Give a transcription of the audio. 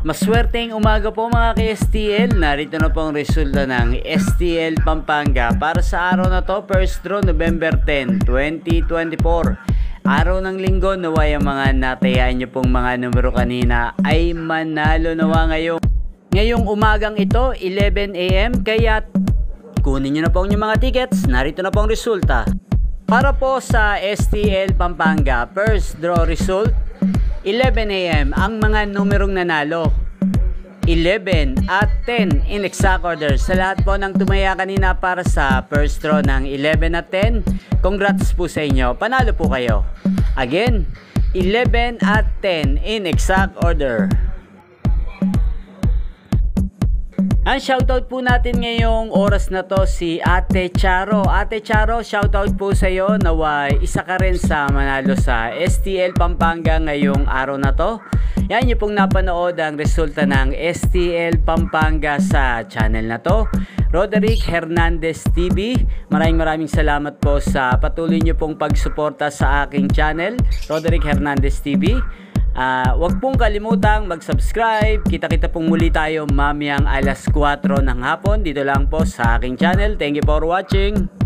Maswerteng umaga po mga ka-STL. Narito na po ang resulta ng STL Pampanga para sa araw na to, first draw November 10, 2024. Araw ng linggo, naway ang mga natayaan nyo pong mga numero kanina ay manalo nawa ngayong umagang ito, 11 AM. Kaya kunin nyo na po ang mga tickets. Narito na po ang resulta. Para po sa STL Pampanga, first draw result, 11 AM ang mga numerong nanalo. 11 at 10 in exact order. Sa lahat po ng tumaya kanina para sa first draw ng 11 at 10, congrats po sa inyo. Panalo po kayo. Again, 11 at 10 in exact order. Ang shoutout po natin ngayong oras na to si Ate Charo. Ate Charo, shoutout po sa iyo. Naway isa ka rin sa manalo sa STL Pampanga ngayong araw na to. Yan yung pong napanood ang resulta ng STL Pampanga sa channel na to, Roderick Hernandez TV. Maraming salamat po sa patuloy nyo pong pagsuporta sa aking channel, Roderick Hernandez TV. Huwag pong kalimutang mag-subscribe. Kita-kita pong muli tayo mamayang alas 4 ng hapon dito lang po sa aking channel. Thank you for watching.